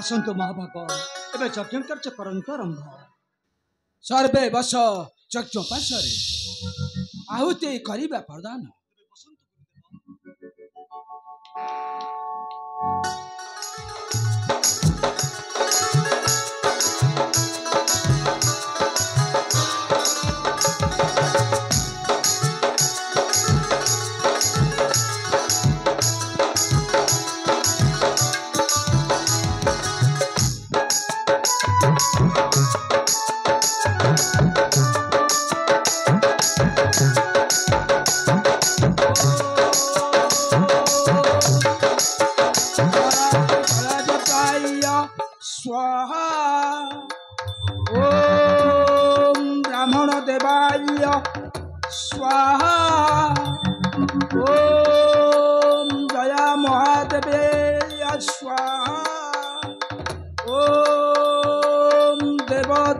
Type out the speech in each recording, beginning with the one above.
आसंतु महाभाग एवं यज्ञ कार्य करंतु आरंभ सर्वे बस यज्ञ पार्श्वे आहुति करिबा प्रदान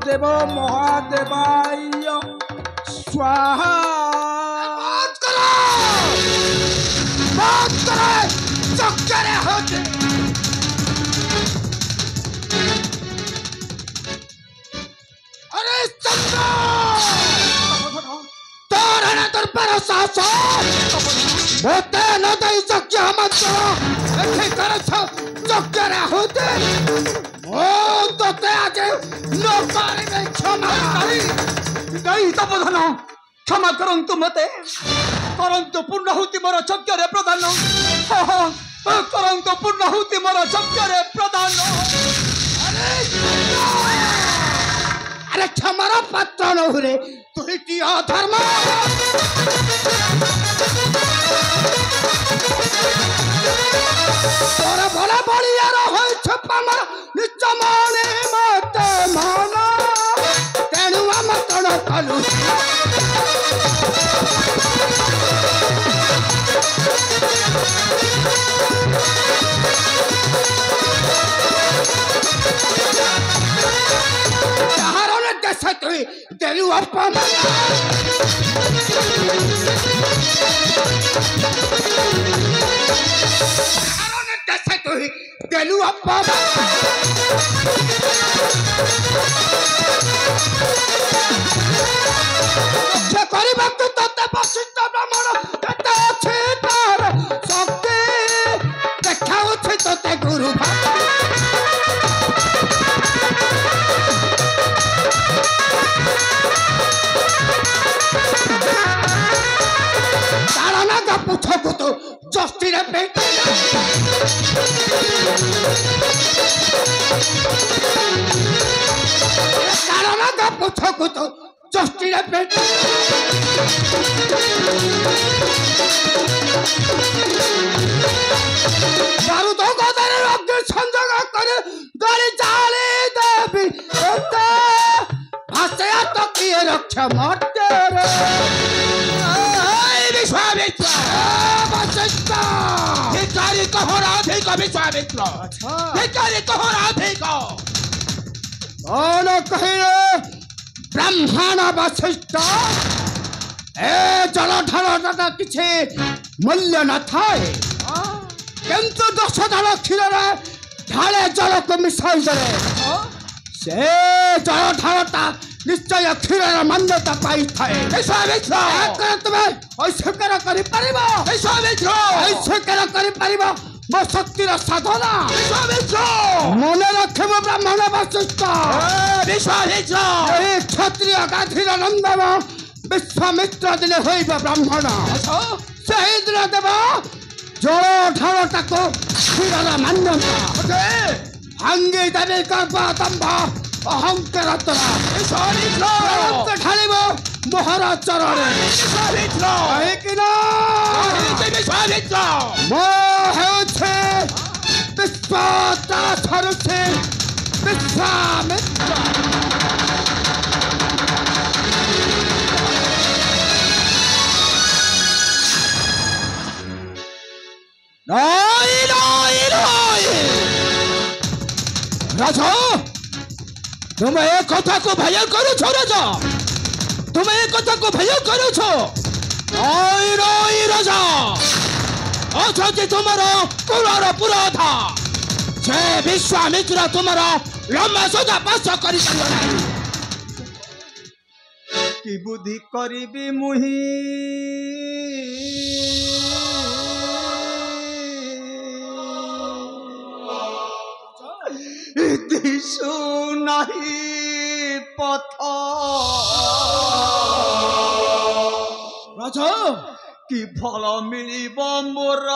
देव महादेवाय स्वाहा अरे तोरण दरबार होते न दई सख्य मंत्र एथे करछ चक्करे होते ओ तोते आजे नो पारे में क्षमा नहीं तपधन क्षमा करंतु मते करंतु पूर्णाहुति मोर चक्करे प्रदान करंतु पूर्णाहुति मोर चक्करे प्रदान अरे क्षमार पात्र न हुरे तुही की अधर्म तोरा भला बलियार होय छपामा निच मने मते मन तेणु आम तण कलु चारण देश तुई देलु अपमान देलु अपमान जे करिबा तू तते वशिष्ठ ब्राह्मण कते अछि तार शक्ति देखाउ छै तते गुरु चारणा का पुछको तो जस्ती रे पे चारणा का पुछको तो जस्ती रे पे दारू तो गोदरे अग्नि संजोग करे गली जाली देवी ओते भासे तो किए रक्षा मरते रे विश्वामित्र वशिष्ठ भिखारी कहो राधिक विश्वामित्र भिखारी कहो राधिक कौन कहिरे ब्राह्मण वशिष्ठ ए जल ढाल किसी मूल्य न थाए किंतु 10 ढाल क्षीर ढाले जल को मिसाई दे से जल ढालटा निश्चय क्षीर मान्यता पाई थाए तुम्हें ऐसे कर मो शक्तिर साधना मन रखे मो ब्राह्मण वशिष्ठ क्षत्रिय गाधीर नंदन विश्वामित्र दिने होइब ब्राह्मण सही दिन देव जल ढालटा को क्षीर मान्यता भांगी देवी गर्भतंभ अहंकार ढालिब मोहर चरण विश्वामित्र राजा तुम एक कथा को भय करो छो राजा तुम एक कथा को भय करो छो राजा अच्छा तुम्हारा कुलार पुराधा ସେ ବିଶ୍ୱାମିତ୍ର ତୁମର ଲମ୍ବା ସୁଧା ପାଶ କରିପାରିବ ନାହିଁ। କି ବୁଦ୍ଧି କରିବି ମୁହିଁ ଦିଶୁ ନାହିଁ ପଥ ରାଜା କି ଫଳ ମିଳିବ ମୋର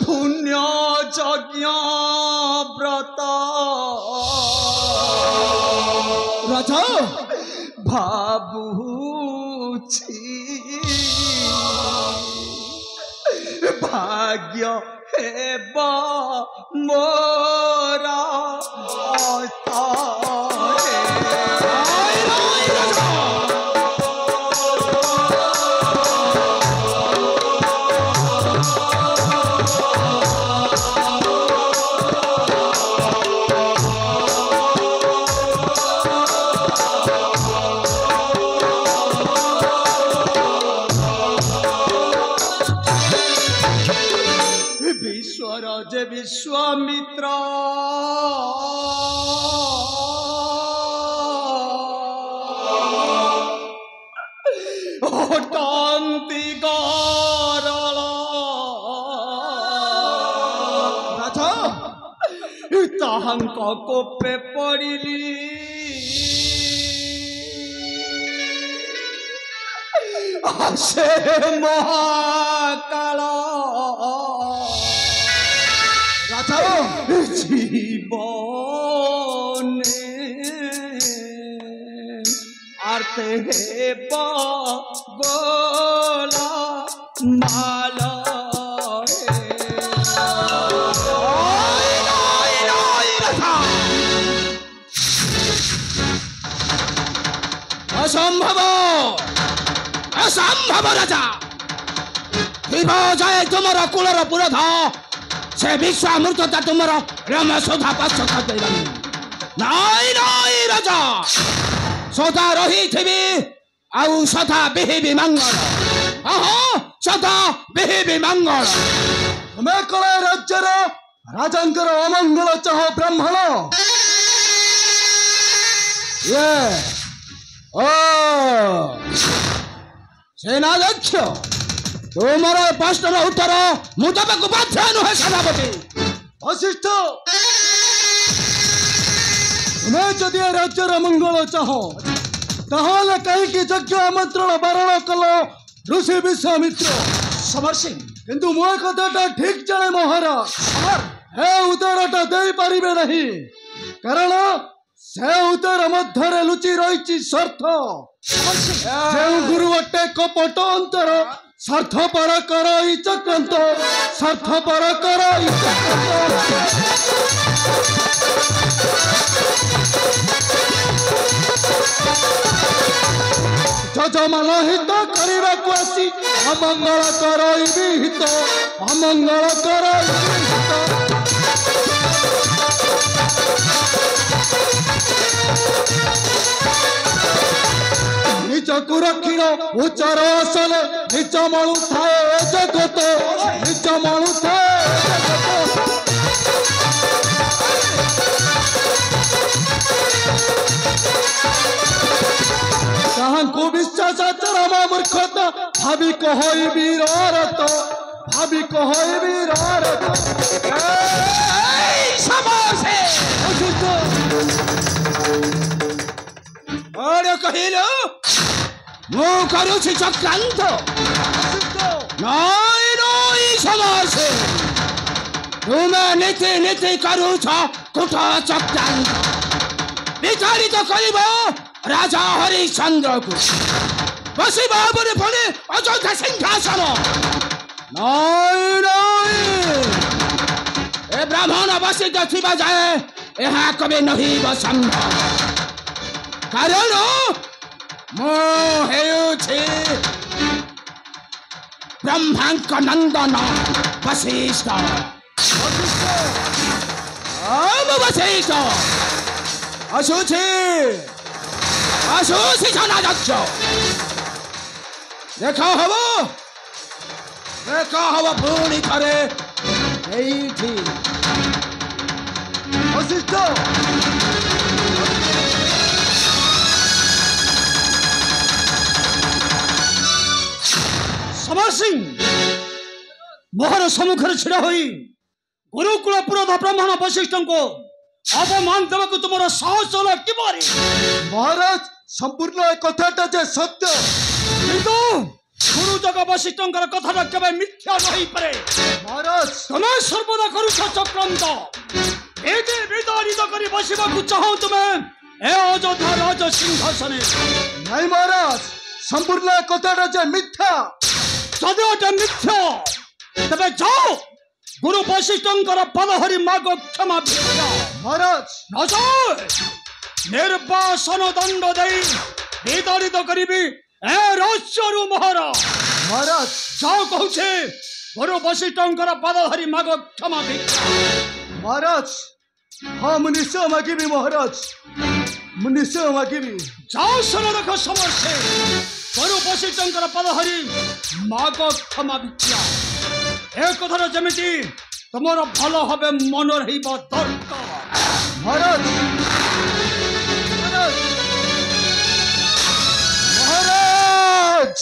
ପୁଣ୍ୟ ଯଜ୍ଞ ବ୍ରତ ରାଜା ଭାବୁଛି ଭାଗ୍ୟ ହେବ ମୋର যে বিশ্বামিত্র অটন্তি গরল ରାଜା ତାହାଙ୍କ କୋପେ ପଡ଼ିଲି ସେ ମହାକାଳ জীবনে আর্তে বলা মাল অসম্ভব অসম্ভব রাজা যায় তোমার কুলর পুরোধ ସେ ବିଶ୍ୱାମୃତତା ତୁମର ରମ ସୋଧା ପାଶ କରିପାରିବାନି। ନାଇଁ ନାଇଁ ରାଜା ସଦା ରହିଥିବି ଆଉ ସଦା ବିହିବି ମଙ୍ଗଳ। ସଦା ବିହିବି ମଙ୍ଗଳ। ତୁମେ କଳେ ରାଜ୍ୟର ରାଜାଙ୍କର ଅମଙ୍ଗଳ ଚାହ ବ୍ରାହ୍ମଣ। ସେନାଧ୍ୟକ୍ଷ ତୁମର ପ୍ରଶ୍ନର ଉତ୍ତର ମୁଁ ଦେବାକୁ ବାଧ୍ୟ ନୁହେଁ ସେନାପତି। ବଶିଷ୍ଠ ତୁମେ ଯଦି ଏ ରାଜ୍ୟର ମଙ୍ଗଳ ଚାହ ତାହେଲେ କାହିଁକି ଯଜ୍ଞ ଆମନ୍ତ୍ରଣ ବାରଣ କଲ ଋଷି ବିଶ୍ୱାମିତ୍ର? ସମରସିଂ କିନ୍ତୁ ମୁଁ ଏ କଥାଟା ଠିକ ଜାଣେ ମହାରାଜ ଏ ଉତ୍ତରଟା ଦେଇପାରିବେ ନାହିଁ କାରଣ ସେ ଉତ୍ତର ମଧ୍ୟରେ ଲୁଚି ରହିଛି ସ୍ୱାର୍ଥ। ଯେଉଁ ଗୁରୁ ଅଟେ କପଟ ଅନ୍ତର ସ୍ୱାର୍ଥପର କର ଇ ଚକ୍ରାନ୍ତ ସ୍ୱାର୍ଥପର କର ଇ ଯଜମାନ ହିତ କରିବାକୁ ଆସି ଅମଙ୍ଗଳ କର ଇ ବିହିତ ଅମଙ୍ଗଳ କର ଇ ବିହିତ। ନିଜକୁ ରଖିଣ ଉଚ୍ଚର ଆସନ ନିଜ ମଳୁ ଥାଏ ଜଗତ ନିଜ ମଳୁ ଥାଏ ତାହାଙ୍କୁ ବିଶ୍ୱାସ ଚରମ ମୂର୍ଖତା ଭାବି କହିବି ରରତ ଭାବି କହିବି ରରତ। କହିଲ ମୁଁ କରୁଛି ଚକ୍ରାନ୍ତ। ନାଇଁ ନାଇଁ ସମସ୍ତେ ତୁମେ ନୀତି ନୀତି କରୁଛ କୁଟ ଚକ୍ରାନ୍ତ। ବିଚାରିତ କରିବ ରାଜା ହରିଶ୍ଚନ୍ଦ୍ରକୁ ବସିବ ବୋଲି ପୁଣି ଅଯୋଧ୍ୟା ସିଂହାସନ। ନାଇଁ ନାଇଁ ଏ ବ୍ରାହ୍ମଣ ବସିତ ଥିବା ଯାଏ ଏହା କେବେ ନହିବ ସମ୍ଭବ। କାରଣ ମୁଁ ହେଉଛି ବ୍ରହ୍ମାଙ୍କ ନନ୍ଦନ ବଶିଷ୍ଠ। ବଶିଷ୍ଠ ଆସୁଛି ଆସୁଛି ସେନାଧ୍ୟକ୍ଷ। ଦେଖ ହବ ଦେଖା ହବ ପୁଣି ଥରେ ଏଇଠି ବଶିଷ୍ଠ ସମର ସିଂ ମୋହର ସମ୍ମୁଖରେ ଛିଡ଼ା ହୋଇ ଗୁରୁକୁଳ ପୁରୋଧ ବ୍ରାହ୍ମଣ ବଶିଷ୍ଠଙ୍କୁ ଅପମାନ ଦେବାକୁ ତୁମର ସାହସ ହେଲା କିପରି? ମହାରାଜ ସମ୍ପୂର୍ଣ୍ଣ ଏ କଥାଟା ଯେ ସତ୍ୟ କିନ୍ତୁ ଗୁରୁଜଗ ବଶିଷ୍ଠଙ୍କର କଥାଟା କେବେ ମିଥ୍ୟା ନ ହେଇପାରେ। ମହାରାଜ ତମେ ସର୍ବଦା କରୁଛ ଚକ୍ରାନ୍ତ। ଏତେ ବିତାଡ଼ିତ କରି ବସିବାକୁ ଚାହଁ ତୁମେ ଏ ଅଯୋଧ୍ୟା ରାଜ ସିଂହାସନରେ। ନାଇଁ ମହାରାଜ ସମ୍ପୂର୍ଣ୍ଣ ଏ କଥାଟା ଯେ ମିଥ୍ୟା ଯଦି ଏଟା ମିଥ୍ୟା ତେବେ ଯାଅ ଗୁରୁ ବଶିଷ୍ଠଙ୍କର ପଦ ହରି ମାଗ କ୍ଷମା ଭିକ୍ଷା। ମହାରାଜ ନଚେତ୍ ନିର୍ବାସନ ଦଣ୍ଡ ଦେଇ ବିତାଡ଼ିତ କରିବି ଏ ରାଜ୍ୟରୁ ମୋହର। ମହାରାଜ ଯାଅ କହୁଛେ ଗୁରୁ ବଶିଷ୍ଠଙ୍କର ପଦ ହରି ମାଗ କ୍ଷମା ଭିକ୍ଷା। ମହାରାଜ ହଁ ମୁଁ ନିଶ୍ଚୟ ମାଗିବି ମହାରାଜ ମୁଁ ନିଶ୍ଚୟ ମାଗିବି ଯାଅ ଶୁଣ ଦେଖ ସମସ୍ତେ ଗୁରୁ ବଶିଷ୍ଠଙ୍କର ପଦ ହରି ମାଗ କ୍ଷମା ଭିକ୍ଷା। ଏ କଥାଟା ଯେମିତି ତମର ଭଲ ଭାବେ ମନେ ରହିବା ଦରକାର। ମହାରାଜ ମହାରାଜ ମହାରାଜ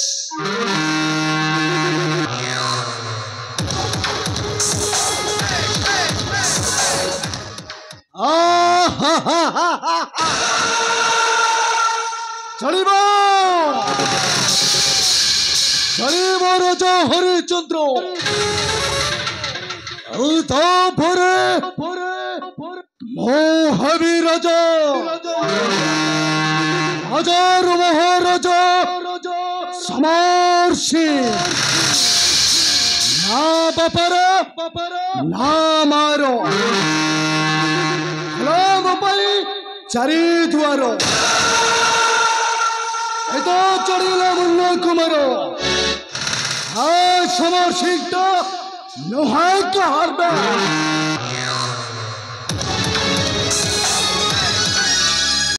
ଚଳିବ ଚଳିବ ରାଜା ହରିଚନ୍ଦ୍ର ଆଉ ତାପରେ ମୁଁ ହେବି ରାଜା ରାଜାର ମହାରାଜା ସମର ସିଂ ନା ବାପାର ନା ମାର ମୋ ପାଇଁ ଚାରି ଦୁଆର ଏତ ଚଢିଲା ମୁନ୍ନ କୁମାର ସମର ସିଂଟା ନୁହାଁ ହାରବା